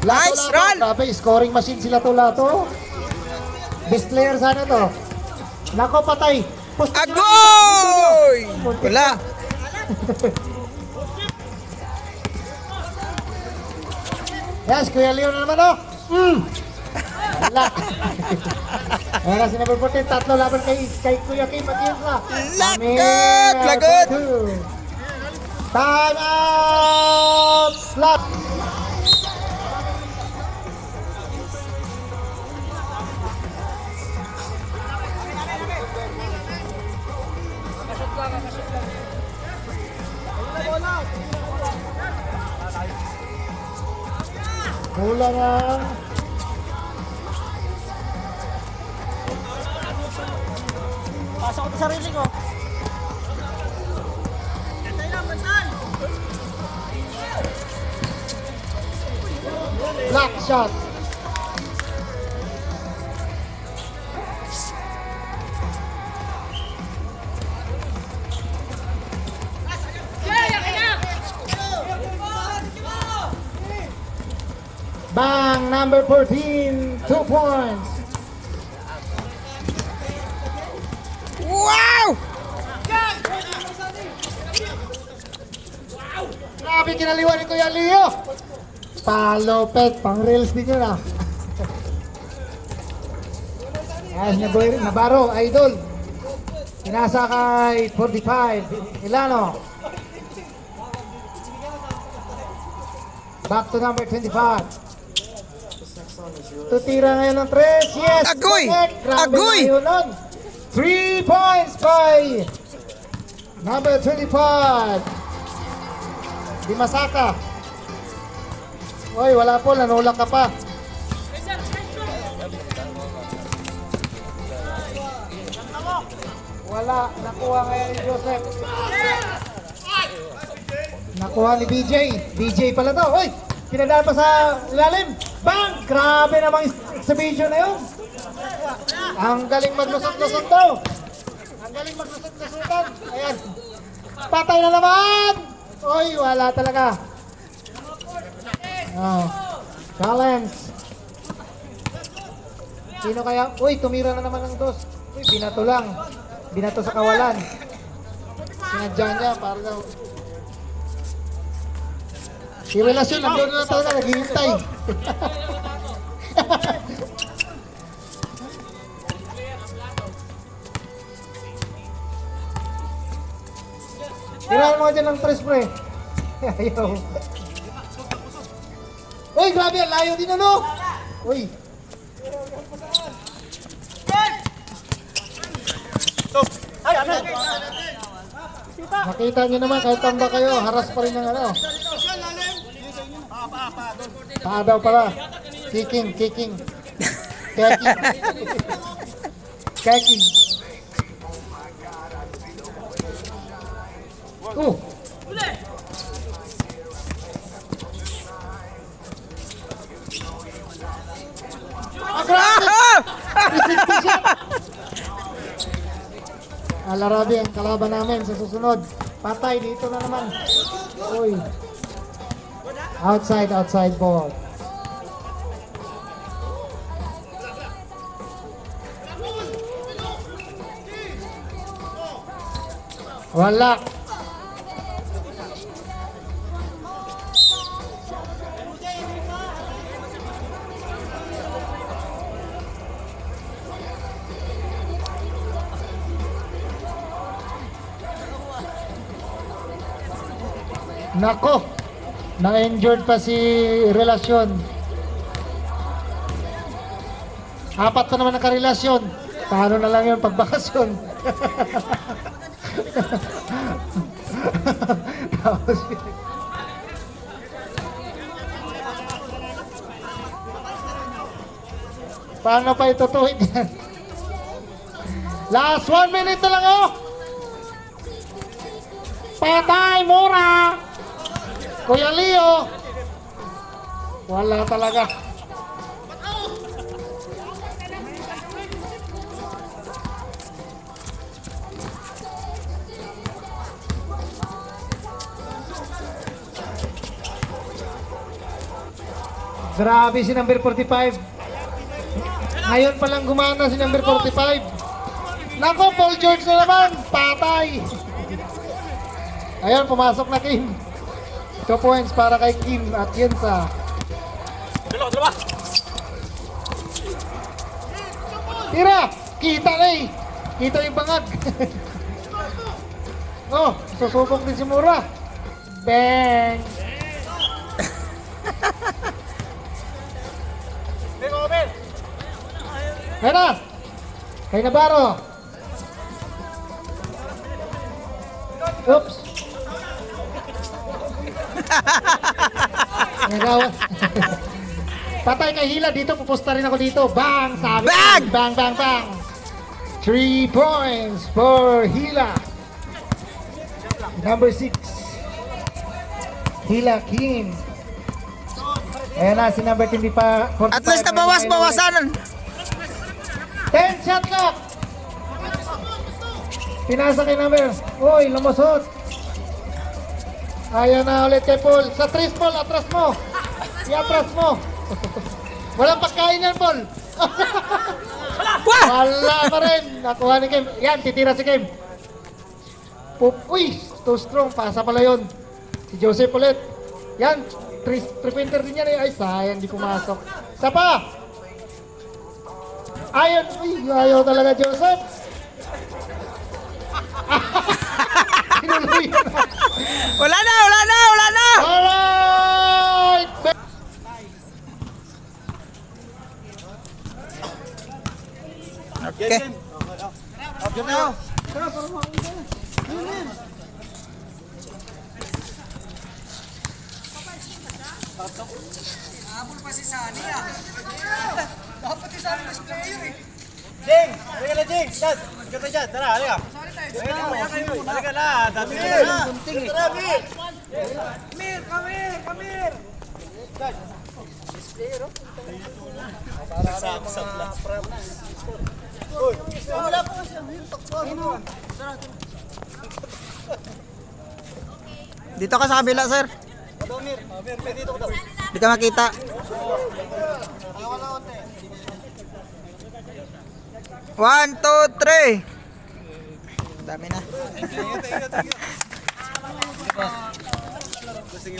Nice run! Grabe, scoring machine sila to lato. Best player sana to. Nako, patay. Agoy! Wala. Yes, Kuya Leo na naman, oh. Wala. Wala si number 14, tatlo laban kay Kuya Kim at Yunsa. Lagot! Lagot! Time out! Slap! Bola lang. Pasok ko sa sarili ko. Black shot. Bang, number 14, 2 points. Wow! Grabe kinaliwan ni Kuya Leo. Palopet, pang reels din yun ah. Ayos na boy rin, Navarro, idol. Pinasa kay 45, Ilano. Back to number 25. Tutira ngayon ng 3, yes! Agoy! Correct. Grabe Agoy! na yun nun. 3 points by number 25. Dimasaka. Oy, wala po, nanulak ka pa. Wala, nakuha ngayon ni Joseph. Nakuha ni BJ. BJ pala to. Oy, pinadaan pa sa ilalim. Bang! Grabe namang exhibition na yun. Ang galing maglusot-lusot daw. Ang galing maglusot-lusotan. Ayan. Patay na naman! Oy, wala talaga. Oh. Challenge. Sino kaya? Uy, tumira na naman ng dos. Uy, binato lang. Binato sa kawalan. Sinadya niya para daw. Si relasyon, nandun na tayo na, naghihintay. Tirahan mo dyan ng tres, pre. Ayaw. Uy, grabe, ang layo din ano? Uy. Nakita nyo naman, kahit tamba kayo, haras pa rin ng ano. Paa daw pala. Kicking. Kicking. Kicking. Alarabi ang kalaban namin sa susunod. Patay dito na naman. Uy. Outside ball. Wala. Nako, na-injured pa si relasyon. Apat pa naman nakarelasyon. Paano na lang yun pagbakasyon? Paano pa itutuwid yan? Last 1 minute na lang oh! Patay, mura! Kuya Leo! Wala talaga. Grabe si number 45. Ngayon pa lang gumana si number 45. Nako, Paul George na naman. Patay. Ayun, pumasok na Kim. 2 points para kay Kim at Yensa. Tira! Kita na eh. Kita yung bangag. Oh, susubok din si Mura. Bang! Kaya na! Kay Navarro. Oops! Nagawa. Patay kay Hila dito, pupusta rin ako dito. Bang! Sabi Bang! Bang, bang, bang! 3 points for Hila. Number 6. Hila Kim. Ayan na, si number 20 pa. At least nabawas-bawasan. 10 shot clock. Pinasa kay number. Uy, lumusot. Ayaw na ulit kay Paul. Sa 3 Paul, atras mo. I-atras mo. Walang pagkain yan, Paul. Wala pa rin. Nakuha ni Kim. Yan, titira si Kim. Uy, too strong. Pasa pala yun. Si Joseph ulit. Yan, 3-pointer din yan. Ay, sayang, di pumasok. Isa pa. Ayaw. Uy, ayaw talaga, Joseph. Pinuloy na. Wala na. Alright! Okay. Habol pa si Sunny ah. Dapat si Sunny mas player eh. Jing! Halika na Jing! Dad! Halika na dyan! Tara! Halika! Halika na! Dati ka na! Tara! Kamir! Kamir! Dad! Mas player oh. Saksak lang. Uy! Wala pa siya! Dito ka sa kabila, sir. Mir, dito ko daw. Hindi ka makita. One, two, three. Dami na. Sige,